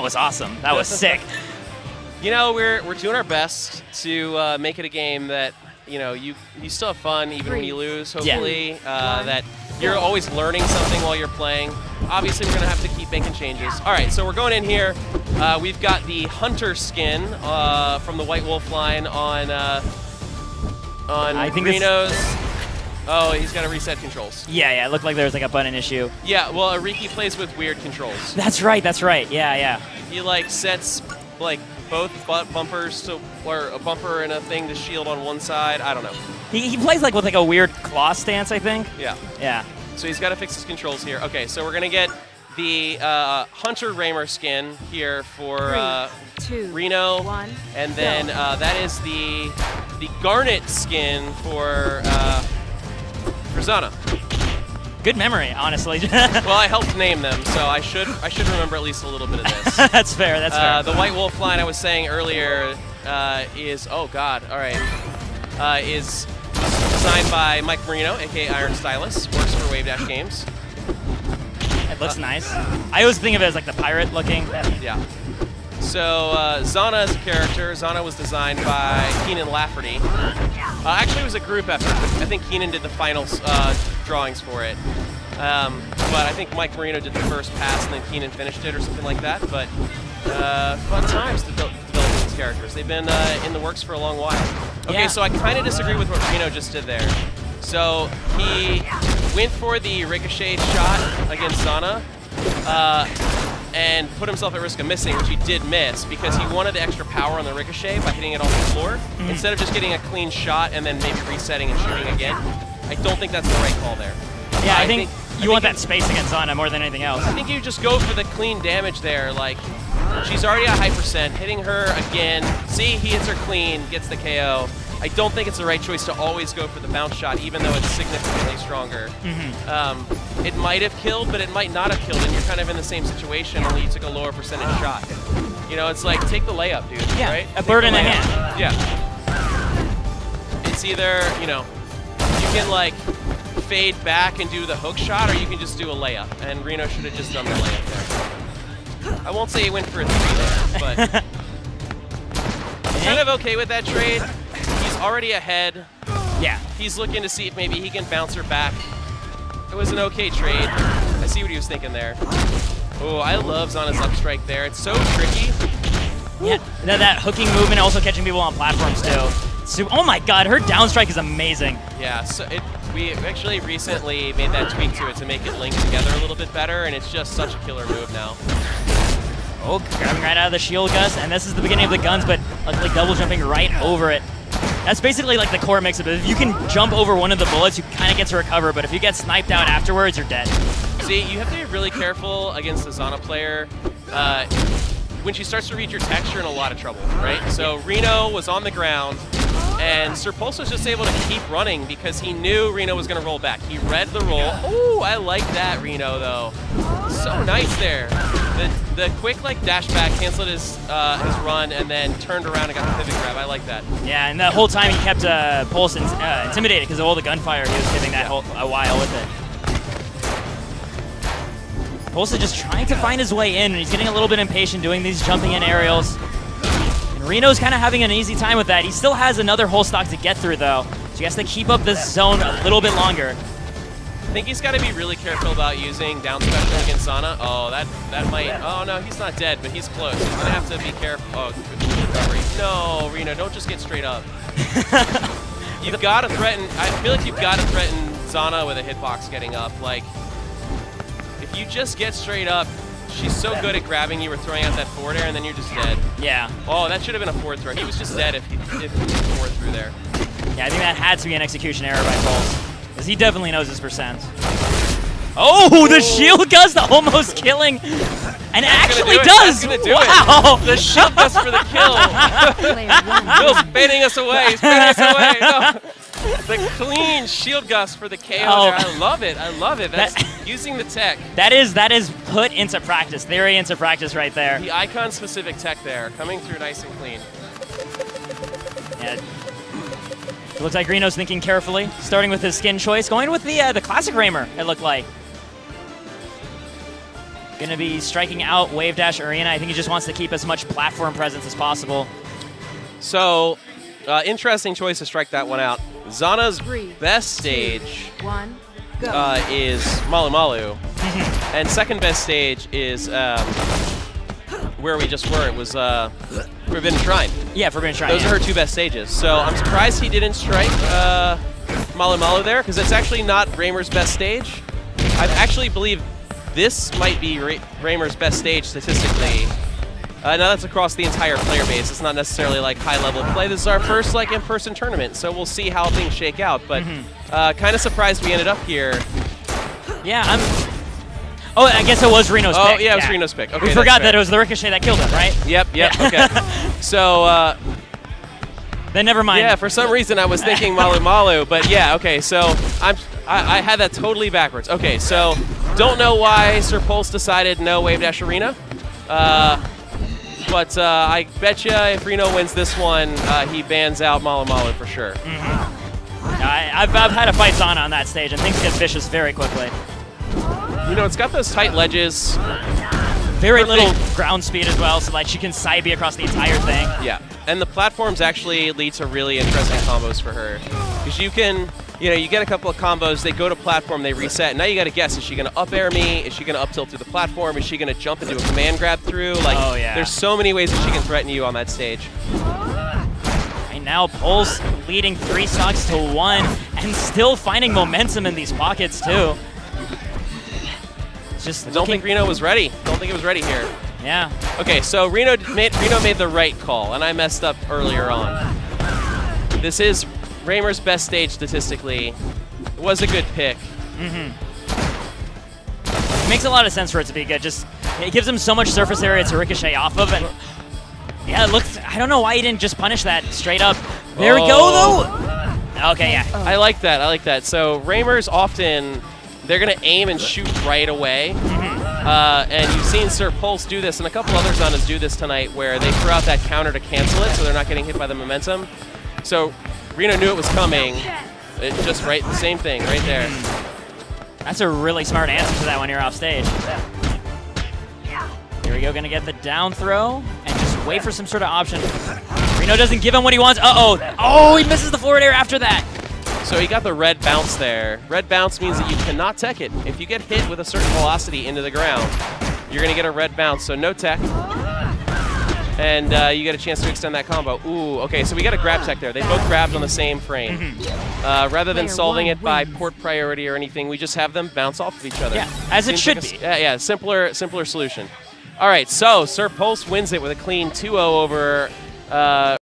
That was awesome. That was sick. You know, we're doing our best to make it a game that, you know, you still have fun even when you lose, hopefully. That you're always learning something while you're playing. Obviously, we're going to have to keep making changes. All right, so we're going in here. We've got the Hunter skin from the White Wolf line on Reno's. Oh, he's got to reset controls. Yeah, it looked like there was like a button issue. Yeah, well, Ariki plays with weird controls. That's right, yeah. He like sets like both butt bumpers to, or a bumper and a thing to shield on one side. I don't know. He plays like with like a weird claw stance, I think. Yeah. So he's got to fix his controls here. Okay, so we're gonna get the Hunter Raymer skin here for 3, 2, Reno, 1, and then that is the Garnet skin for Xana. Good memory, honestly. Well, I helped name them, so I should remember at least a little bit of this. That's fair. The White Wolf line I was saying earlier is, oh god, all right, is designed by Mike Marino, aka Iron Stylus, works for Wave Dash Games. It looks nice. I always think of it as like the pirate looking. Yeah. So Xana as a character, Xana was designed by Keenan Lafferty. Actually, it was a group effort. I think Keenan did the final drawings for it. But I think Mike Marino did the first pass and then Keenan finished it or something like that. But fun times to develop these characters. They've been in the works for a long while. Okay, so I kind of disagree with what Reno just did there. So he went for the ricochet shot against Xana. And put himself at risk of missing, which he did miss because he wanted the extra power on the ricochet by hitting it off the floor instead of just getting a clean shot and then maybe resetting and shooting again. I don't think that's the right call there. Yeah, I think you want that space against Xana more than anything else. I think you just go for the clean damage there. Like, she's already at high percent, hitting her again. See, he hits her clean, gets the KO. I don't think it's the right choice to always go for the bounce shot, even though it's significantly stronger. It might have killed, but it might not have killed, and you're kind of in the same situation, only you took a lower percentage shot. You know, it's like, take the layup, dude, right? A bird in the hand. Yeah. It's either, you know, you can, like, fade back and do the hook shot, or you can just do a layup, and Reno should have just done the layup there. I won't say he went for a 3 there, but kind of okay with that trade. He's already ahead. Yeah. He's looking to see if maybe he can bounce her back. It was an okay trade. I see what he was thinking there. Oh, I love Xana's up strike there. It's so tricky. Yeah, that hooking movement, also catching people on platforms too. So, oh my god, her down strike is amazing. Yeah, so we actually recently made that tweak to it to make it link together a little bit better, and it's just such a killer move now. Oh, grabbing right out of the shield gust, and this is the beginning of the guns, but luckily double jumping right over it. That's basically like the core mix of it. If you can jump over one of the bullets, you kind of get to recover, but if you get sniped out afterwards, you're dead. See, you have to be really careful against the Xana player. When she starts to read your text, you're in a lot of trouble, right? So Reno was on the ground, and SirPulse was just able to keep running because he knew Reno was going to roll back. He read the roll. Oh, I like that, Reno, though. So nice there. The quick like dash back canceled his run and then turned around and got the pivot grab. I like that. Yeah, and the whole time he kept Pulse intimidated because of all the gunfire he was giving that a while with it. Pulse is just trying to find his way in, and he's getting a little bit impatient doing these jumping in aerials. And Reno's kind of having an easy time with that. He still has another whole stock to get through though, so he has to keep up this zone a little bit longer. I think he's got to be really careful about using down special against Xana. Oh, that might. Oh no, he's not dead, but he's close. He's gonna have to be careful. Oh, good recovery. No, Reno, don't just get straight up. You've got to threaten. I feel like you've got to threaten Xana with a hitbox getting up. Like, if you just get straight up, she's so good at grabbing you or throwing out that forward air, and then you're just dead. Yeah. Oh, that should have been a forward throw. He was just dead if he forward through there. Yeah, I think that had to be an execution error by Pulse. Because he definitely knows his percent. Oh, the shield gust almost killing. And actually does. Wow. The shield gust for the kill. Will's spinning us away. He's spinning us away. No. The clean shield gust for the KO there. I love it. I love it. That's using the tech. That is put into practice. Theory into practice right there. The icon-specific tech there, coming through nice and clean. Yeah. It looks like Reno's thinking carefully, starting with his skin choice, going with the classic Raymer, it looked like. Going to be striking out Wave Dash Arena. I think he just wants to keep as much platform presence as possible. So, interesting choice to strike that one out. Xana's 3, best stage 2, 1, go. is Malu Malu. And second best stage is where we just were. It was Forbidden Shrine. Yeah, Forbidden Shrine. Those are her 2 best stages. So I'm surprised he didn't strike Malu Malu there, because it's actually not Raymer's best stage. I actually believe this might be Raymer's best stage statistically. Now that's across the entire player base. It's not necessarily like high-level play. This is our first like in-person tournament, so we'll see how things shake out. But kind of surprised we ended up here. Yeah, Oh, I guess it was Reno's pick. Oh, yeah, it was Reno's pick. Okay, we forgot that it was the Ricochet that killed him, right? Yep, okay. So, then never mind. yeah, for some reason I was thinking Malu Malu, but yeah, okay, so I had that totally backwards. Okay, so don't know why SirPulse decided no Wave Dash Arena, but I bet you if Reno wins this one, he bans out Malu Malu for sure. I've had to fight Xana on that stage, and things get vicious very quickly. You know, it's got those tight ledges. Very little ground speed as well, so like she can side B across the entire thing. Yeah, and the platforms actually lead to really interesting combos for her. Because you can, you get a couple of combos, they go to platform, they reset, and now you got to guess, is she going to up air me? Is she going to up tilt through the platform? Is she going to jump into a command grab through? Like, oh, yeah. There's so many ways that she can threaten you on that stage. Right now, Pulse leading 3 stocks to 1, and still finding momentum in these pockets, too. Just I don't think Reno was ready. Don't think it was ready here. Yeah. Okay, so Reno made the right call, and I messed up earlier on. This is Raymer's best stage statistically. It was a good pick. It makes a lot of sense for it to be good. Just it gives him so much surface area to ricochet off of, and yeah, it looks. I don't know why he didn't just punish that straight up. There we go, though. Okay, yeah. I like that. I like that. So Raymer's often. They're going to aim and shoot right away. And you've seen SirPulse do this, and a couple other Xanas do this tonight, where they throw out that counter to cancel it so they're not getting hit by the momentum. So Reno knew it was coming. It just the same thing right there. That's a really smart answer to that when you're off stage. Here we go, going to get the down throw, and just wait for some sort of option. Reno doesn't give him what he wants. Uh-oh. Oh, he misses the forward air after that. So he got the red bounce there. Red bounce means that you cannot tech it. If you get hit with a certain velocity into the ground, you're going to get a red bounce. So no tech. And you get a chance to extend that combo. Ooh, okay, so we got a grab tech there. They both grabbed on the same frame. Rather than solving it by port priority or anything, we just have them bounce off of each other. Yeah, as it should be. Yeah, simpler solution. All right, so SirPulse wins it with a clean 2-0 over